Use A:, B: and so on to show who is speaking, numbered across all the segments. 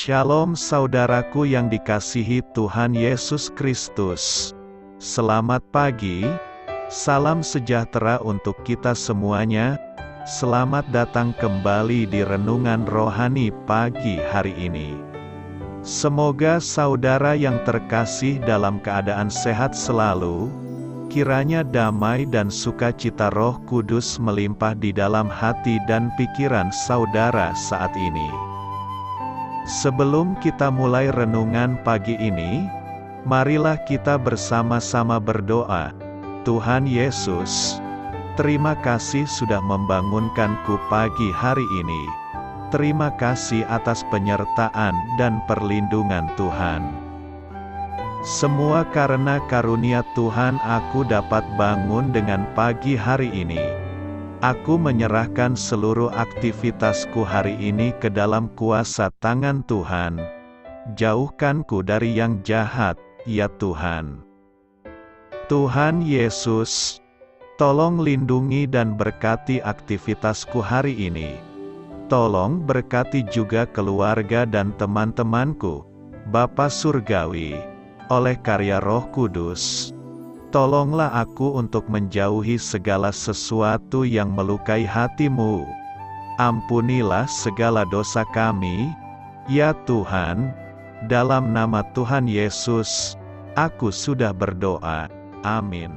A: Shalom saudaraku yang dikasihi Tuhan Yesus Kristus. Selamat pagi, salam sejahtera untuk kita semuanya. Selamat datang kembali di Renungan Rohani pagi hari ini. Semoga saudara yang terkasih dalam keadaan sehat selalu. Kiranya damai dan sukacita Roh Kudus melimpah di dalam hati dan pikiran saudara saat ini. Sebelum kita mulai renungan pagi ini, marilah kita bersama-sama berdoa. Tuhan Yesus, terima kasih sudah membangunkanku pagi hari ini. Terima kasih atas penyertaan dan perlindungan Tuhan. Semua karena karunia Tuhan aku dapat bangun dengan pagi hari ini. Aku menyerahkan seluruh aktivitasku hari ini ke dalam kuasa tangan Tuhan. Jauhkanku dari yang jahat, ya Tuhan. Tuhan Yesus, tolong lindungi dan berkati aktivitasku hari ini. Tolong berkati juga keluarga dan teman-temanku, Bapa Surgawi, oleh karya Roh Kudus. Tolonglah aku untuk menjauhi segala sesuatu yang melukai hati-Mu. Ampunilah segala dosa kami, ya Tuhan. Dalam nama Tuhan Yesus, aku sudah berdoa. Amin.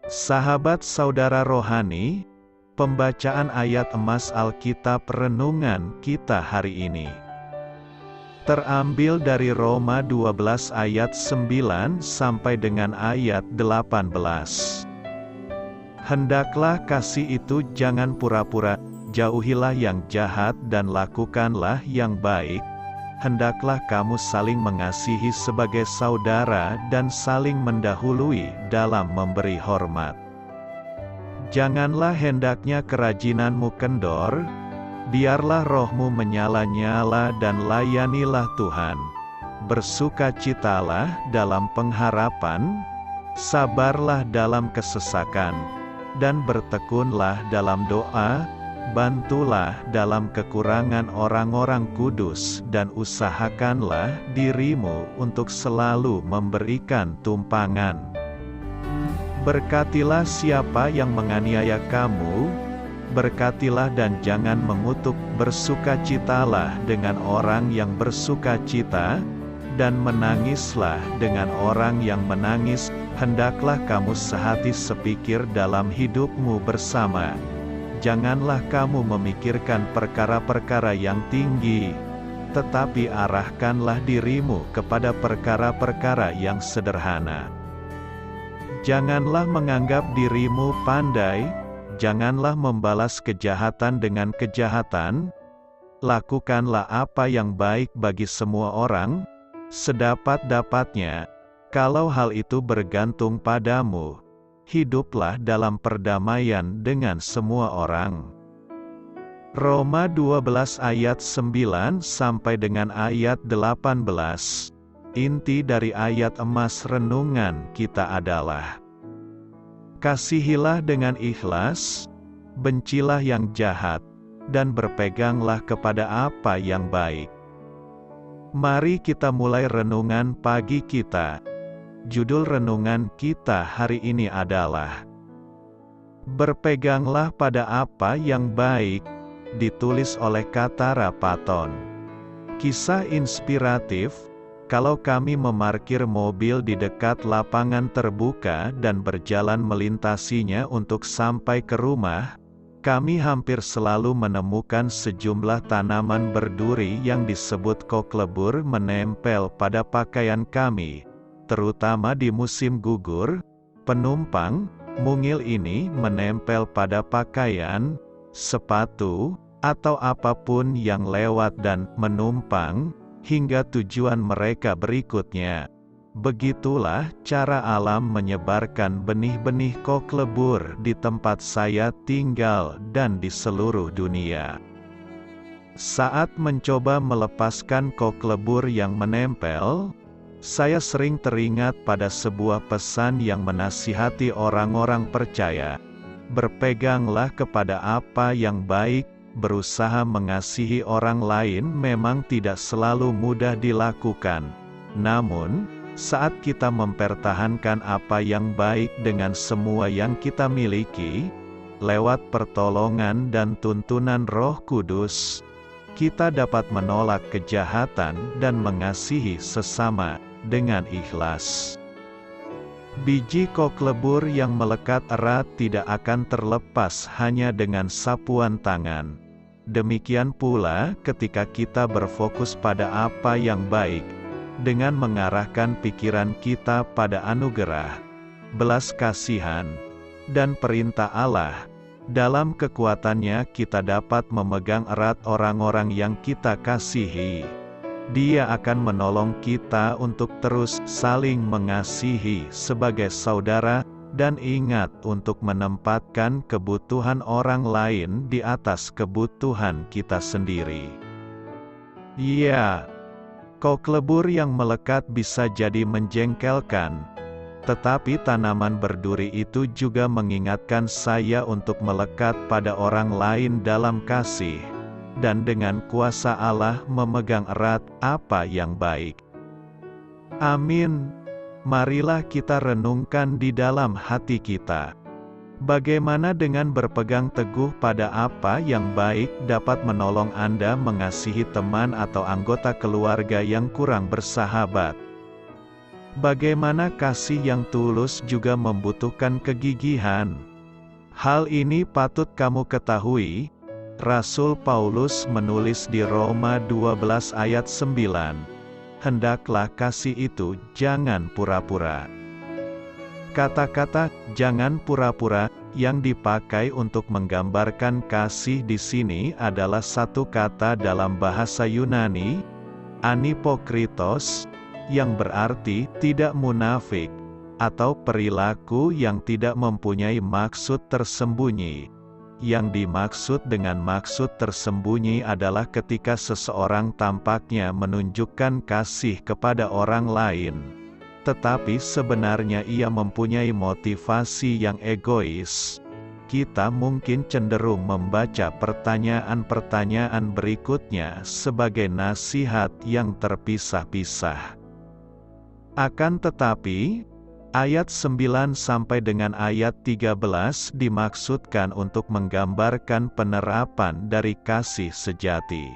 A: Sahabat saudara rohani, pembacaan ayat emas Alkitab renungan kita hari ini terambil dari Roma 12 ayat 9 sampai dengan ayat 18. Hendaklah kasih itu jangan pura-pura, jauhilah yang jahat dan lakukanlah yang baik. Hendaklah kamu saling mengasihi sebagai saudara dan saling mendahului dalam memberi hormat. Janganlah hendaknya kerajinanmu kendor, biarlah rohmu menyala-nyala dan layanilah Tuhan. Bersukacitalah dalam pengharapan, sabarlah dalam kesesakan, dan bertekunlah dalam doa. Bantulah dalam kekurangan orang-orang kudus dan usahakanlah dirimu untuk selalu memberikan tumpangan. Berkatilah siapa yang menganiaya kamu, berkatilah dan jangan mengutuk, bersukacitalah dengan orang yang bersukacita, dan menangislah dengan orang yang menangis. Hendaklah kamu sehati sepikir dalam hidupmu bersama. Janganlah kamu memikirkan perkara-perkara yang tinggi, tetapi arahkanlah dirimu kepada perkara-perkara yang sederhana. Janganlah menganggap dirimu pandai, janganlah membalas kejahatan dengan kejahatan. Lakukanlah apa yang baik bagi semua orang, sedapat-dapatnya. Kalau hal itu bergantung padamu, hiduplah dalam perdamaian dengan semua orang. Roma 12 ayat 9 sampai dengan ayat 18. Inti dari ayat emas renungan kita adalah: kasihilah dengan ikhlas, bencilah yang jahat, dan berpeganglah kepada apa yang baik. Mari kita mulai renungan pagi kita. Judul renungan kita hari ini adalah Berpeganglah pada apa yang baik, ditulis oleh Katara Patton. Kisah inspiratif. Kalau kami memarkir mobil di dekat lapangan terbuka dan berjalan melintasinya untuk sampai ke rumah, kami hampir selalu menemukan sejumlah tanaman berduri yang disebut koklebur menempel pada pakaian kami, terutama di musim gugur. Penumpang, mungil ini menempel pada pakaian, sepatu, atau apapun yang lewat dan menumpang hingga tujuan mereka berikutnya. Begitulah cara alam menyebarkan benih-benih koklebur di tempat saya tinggal dan di seluruh dunia. Saat mencoba melepaskan koklebur yang menempel, saya sering teringat pada sebuah pesan yang menasihati orang-orang percaya. Berpeganglah kepada apa yang baik, berusaha mengasihi orang lain memang tidak selalu mudah dilakukan. Namun, saat kita mempertahankan apa yang baik dengan semua yang kita miliki, lewat pertolongan dan tuntunan Roh Kudus, kita dapat menolak kejahatan dan mengasihi sesama dengan ikhlas. Biji kok lebur yang melekat erat tidak akan terlepas hanya dengan sapuan tangan. Demikian pula ketika kita berfokus pada apa yang baik, dengan mengarahkan pikiran kita pada anugerah, belas kasihan, dan perintah Allah. Dalam kekuatannya kita dapat memegang erat orang-orang yang kita kasihi. Dia akan menolong kita untuk terus saling mengasihi sebagai saudara, dan ingat untuk menempatkan kebutuhan orang lain di atas kebutuhan kita sendiri. Ya, kok lebur yang melekat bisa jadi menjengkelkan, tetapi tanaman berduri itu juga mengingatkan saya untuk melekat pada orang lain dalam kasih, dan dengan kuasa Allah memegang erat apa yang baik. Amin. Marilah kita renungkan di dalam hati kita. Bagaimana dengan berpegang teguh pada apa yang baik dapat menolong Anda mengasihi teman atau anggota keluarga yang kurang bersahabat? Bagaimana kasih yang tulus juga membutuhkan kegigihan? Hal ini patut kamu ketahui. Rasul Paulus menulis di Roma 12 ayat 9, "Hendaklah kasih itu jangan pura-pura." Kata-kata "jangan pura-pura" yang dipakai untuk menggambarkan kasih di sini adalah satu kata dalam bahasa Yunani, anipokritos, yang berarti tidak munafik, atau perilaku yang tidak mempunyai maksud tersembunyi. Yang dimaksud dengan maksud tersembunyi adalah ketika seseorang tampaknya menunjukkan kasih kepada orang lain, tetapi sebenarnya ia mempunyai motivasi yang egois. Kita mungkin cenderung membaca pertanyaan-pertanyaan berikutnya sebagai nasihat yang terpisah-pisah. Akan tetapi, ayat 9 sampai dengan ayat 13 dimaksudkan untuk menggambarkan penerapan dari kasih sejati.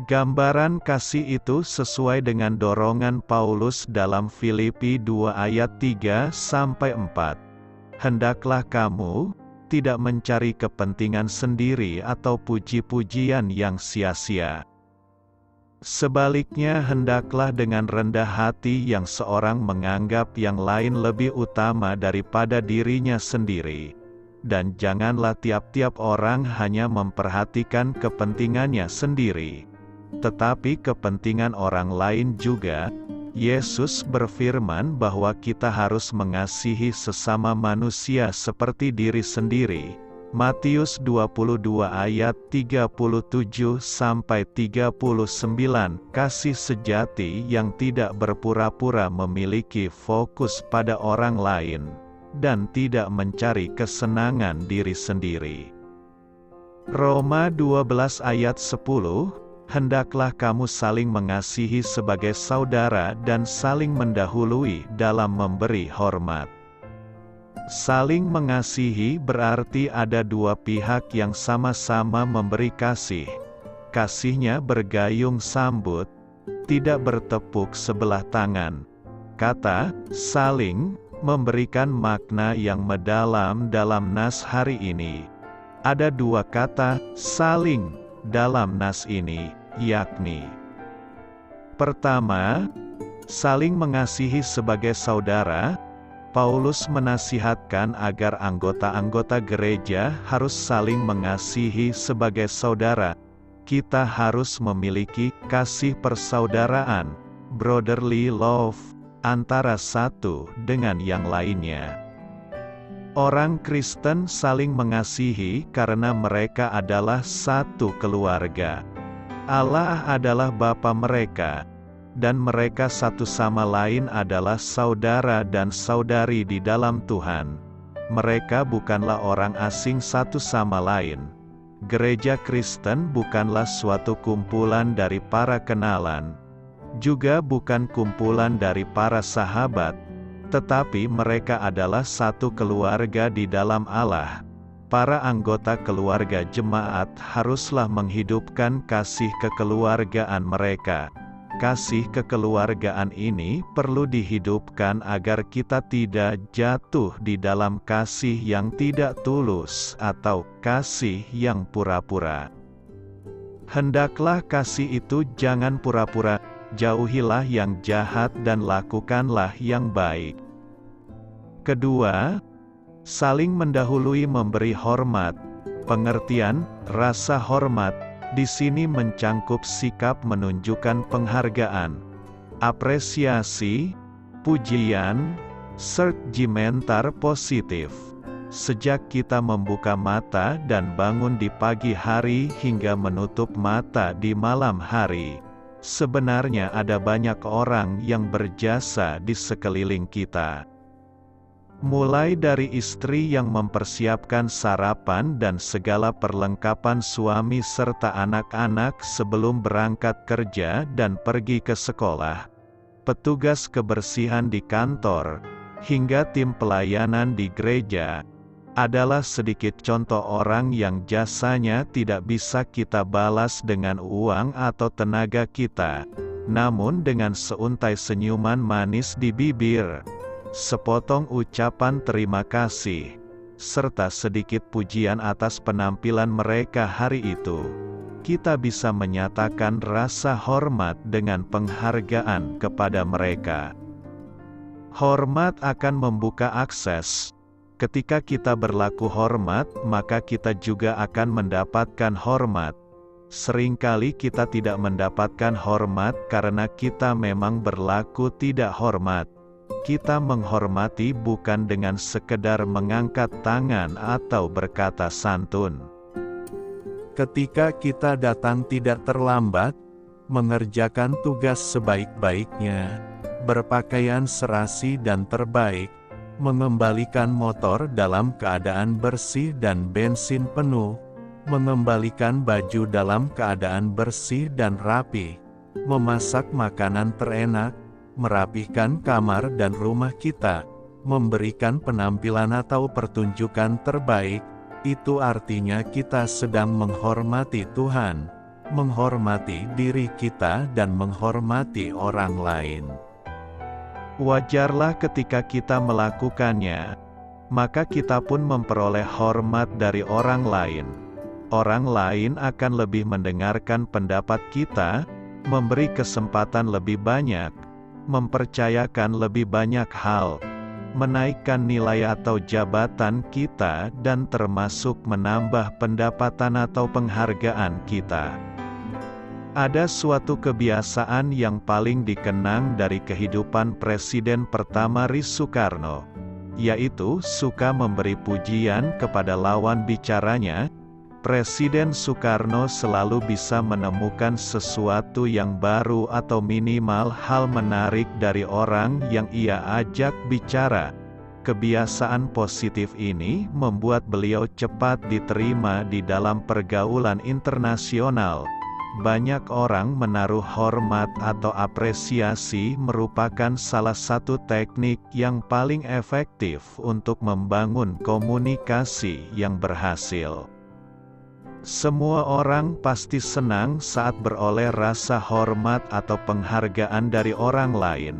A: Gambaran kasih itu sesuai dengan dorongan Paulus dalam Filipi 2 ayat 3 sampai 4. Hendaklah kamu tidak mencari kepentingan sendiri atau puji-pujian yang sia-sia. Sebaliknya hendaklah dengan rendah hati yang seorang menganggap yang lain lebih utama daripada dirinya sendiri. Dan janganlah tiap-tiap orang hanya memperhatikan kepentingannya sendiri, tetapi kepentingan orang lain juga. Yesus berfirman bahwa kita harus mengasihi sesama manusia seperti diri sendiri. Matius 22 ayat 37 sampai 39. Kasih sejati yang tidak berpura-pura memiliki fokus pada orang lain dan tidak mencari kesenangan diri sendiri. Roma 12 ayat 10. Hendaklah kamu saling mengasihi sebagai saudara dan saling mendahului dalam memberi hormat. Saling mengasihi berarti ada dua pihak yang sama-sama memberi kasih. Kasihnya bergayung sambut, tidak bertepuk sebelah tangan. Kata "saling" memberikan makna yang mendalam dalam nas hari ini. Ada dua kata "saling" dalam nas ini, yakni: pertama, saling mengasihi sebagai saudara. Paulus menasihatkan agar anggota-anggota gereja harus saling mengasihi sebagai saudara. Kita harus memiliki kasih persaudaraan, brotherly love, antara satu dengan yang lainnya. Orang Kristen saling mengasihi karena mereka adalah satu keluarga. Allah adalah Bapa mereka, dan mereka satu sama lain adalah saudara dan saudari di dalam Tuhan. Mereka bukanlah orang asing satu sama lain. Gereja Kristen bukanlah suatu kumpulan dari para kenalan, juga bukan kumpulan dari para sahabat, tetapi mereka adalah satu keluarga di dalam Allah. Para anggota keluarga jemaat haruslah menghidupkan kasih kekeluargaan mereka. Kasih kekeluargaan ini perlu dihidupkan agar kita tidak jatuh di dalam kasih yang tidak tulus atau kasih yang pura-pura. Hendaklah kasih itu jangan pura-pura, jauhilah yang jahat dan lakukanlah yang baik. Kedua, saling mendahului memberi hormat. Pengertian rasa hormat di sini mencangkup sikap menunjukkan penghargaan, apresiasi, pujian, serta positif. Sejak kita membuka mata dan bangun di pagi hari hingga menutup mata di malam hari, sebenarnya ada banyak orang yang berjasa di sekeliling kita. Mulai dari istri yang mempersiapkan sarapan dan segala perlengkapan suami serta anak-anak sebelum berangkat kerja dan pergi ke sekolah, petugas kebersihan di kantor, hingga tim pelayanan di gereja, adalah sedikit contoh orang yang jasanya tidak bisa kita balas dengan uang atau tenaga kita, namun dengan seuntai senyuman manis di bibir, sepotong ucapan terima kasih, serta sedikit pujian atas penampilan mereka hari itu, kita bisa menyatakan rasa hormat dengan penghargaan kepada mereka. Hormat akan membuka akses. Ketika kita berlaku hormat, maka kita juga akan mendapatkan hormat. Seringkali kita tidak mendapatkan hormat karena kita memang berlaku tidak hormat. Kita menghormati bukan dengan sekedar mengangkat tangan atau berkata santun. Ketika kita datang tidak terlambat, mengerjakan tugas sebaik-baiknya, berpakaian serasi dan terbaik, mengembalikan motor dalam keadaan bersih dan bensin penuh, mengembalikan baju dalam keadaan bersih dan rapi, memasak makanan terenak, merapihkan kamar dan rumah kita, memberikan penampilan atau pertunjukan terbaik, itu artinya kita sedang menghormati Tuhan, menghormati diri kita dan menghormati orang lain. Wajarlah ketika kita melakukannya, maka kita pun memperoleh hormat dari orang lain. Orang lain akan lebih mendengarkan pendapat kita, memberi kesempatan lebih banyak, mempercayakan lebih banyak hal, menaikkan nilai atau jabatan kita dan termasuk menambah pendapatan atau penghargaan kita. Ada suatu kebiasaan yang paling dikenang dari kehidupan Presiden pertama RI Soekarno, yaitu suka memberi pujian kepada lawan bicaranya. Presiden Soekarno selalu bisa menemukan sesuatu yang baru atau minimal hal menarik dari orang yang ia ajak bicara. Kebiasaan positif ini membuat beliau cepat diterima di dalam pergaulan internasional. Banyak orang menaruh hormat atau apresiasi merupakan salah satu teknik yang paling efektif untuk membangun komunikasi yang berhasil. Semua orang pasti senang saat beroleh rasa hormat atau penghargaan dari orang lain.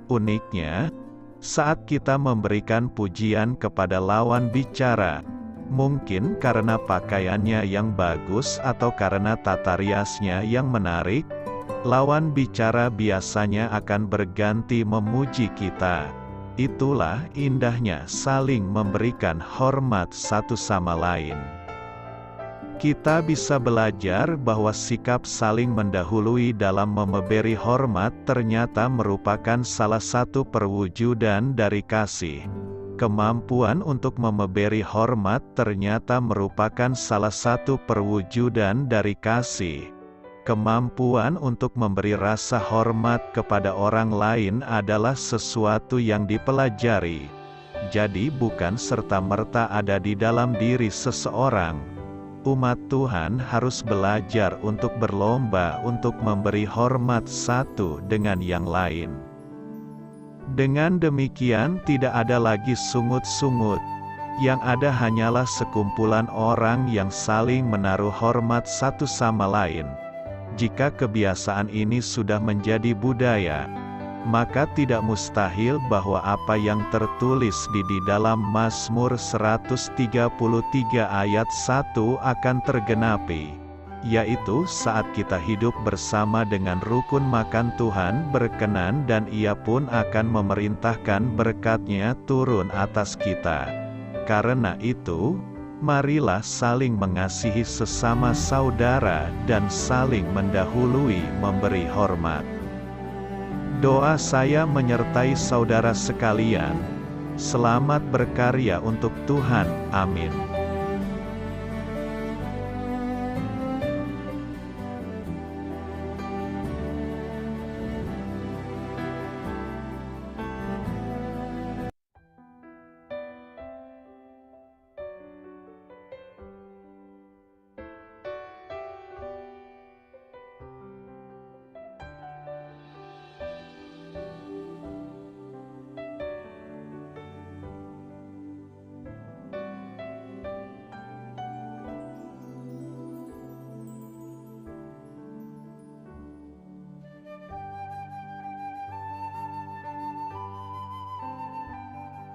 A: Uniknya, saat kita memberikan pujian kepada lawan bicara, mungkin karena pakaiannya yang bagus atau karena tata riasnya yang menarik, lawan bicara biasanya akan berganti memuji kita. Itulah indahnya saling memberikan hormat satu sama lain. Kita bisa belajar bahwa sikap saling mendahului dalam memberi hormat ternyata merupakan salah satu perwujudan dari kasih. Kemampuan untuk memberi hormat ternyata merupakan salah satu perwujudan dari kasih. Kemampuan untuk memberi rasa hormat kepada orang lain adalah sesuatu yang dipelajari. Jadi bukan serta-merta ada di dalam diri seseorang. umat Tuhan harus belajar untuk berlomba untuk memberi hormat satu dengan yang lain. Dengan demikian tidak ada lagi sungut-sungut, yang ada hanyalah sekumpulan orang yang saling menaruh hormat satu sama lain. Jika kebiasaan ini sudah menjadi budaya, maka tidak mustahil bahwa apa yang tertulis di dalam Mazmur 133 ayat 1 akan tergenapi, yaitu saat kita hidup bersama dengan rukun makan Tuhan berkenan dan Ia pun akan memerintahkan berkat-Nya turun atas kita. Karena itu, marilah saling mengasihi sesama saudara dan saling mendahului memberi hormat. Doa saya menyertai saudara sekalian. Selamat berkarya untuk Tuhan. Amin.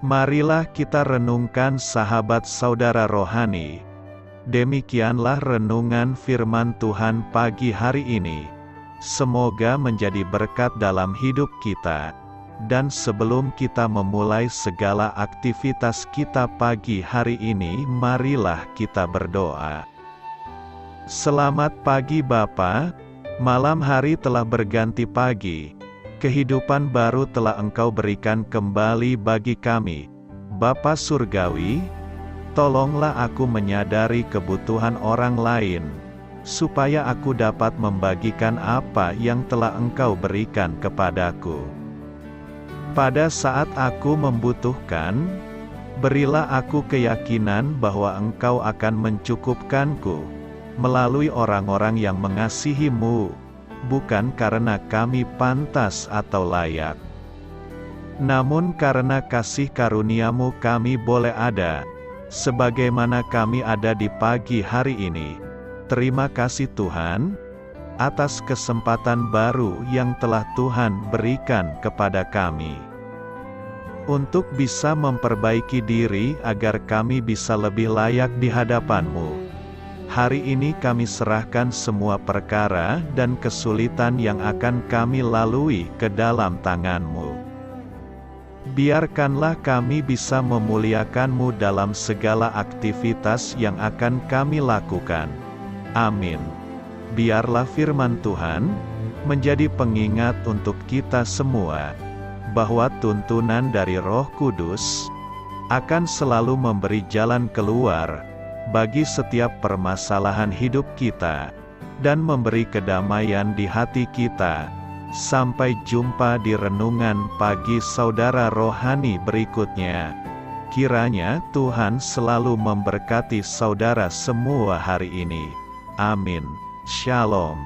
A: Marilah kita renungkan sahabat saudara rohani. Demikianlah renungan firman Tuhan pagi hari ini. Semoga menjadi berkat dalam hidup kita. Dan sebelum kita memulai segala aktivitas kita pagi hari ini, marilah kita berdoa. Selamat pagi Bapa, malam hari telah berganti pagi. Kehidupan baru telah Engkau berikan kembali bagi kami. Bapa Surgawi, tolonglah aku menyadari kebutuhan orang lain, supaya aku dapat membagikan apa yang telah Engkau berikan kepadaku. Pada saat aku membutuhkan, berilah aku keyakinan bahwa Engkau akan mencukupkanku, melalui orang-orang yang mengasihi-Mu, bukan karena kami pantas atau layak, namun karena kasih karunia-Mu kami boleh ada, sebagaimana kami ada di pagi hari ini. Terima kasih Tuhan, atas kesempatan baru yang telah Tuhan berikan kepada kami, untuk bisa memperbaiki diri agar kami bisa lebih layak di hadapan-Mu. Hari ini kami serahkan semua perkara dan kesulitan yang akan kami lalui ke dalam tangan-Mu. Biarkanlah kami bisa memuliakan-Mu dalam segala aktivitas yang akan kami lakukan. Amin. Biarlah firman Tuhan menjadi pengingat untuk kita semua, bahwa tuntunan dari Roh Kudus akan selalu memberi jalan keluar bagi setiap permasalahan hidup kita, dan memberi kedamaian di hati kita. Sampai jumpa di renungan pagi saudara rohani berikutnya. Kiranya Tuhan selalu memberkati saudara semua hari ini. Amin. Shalom.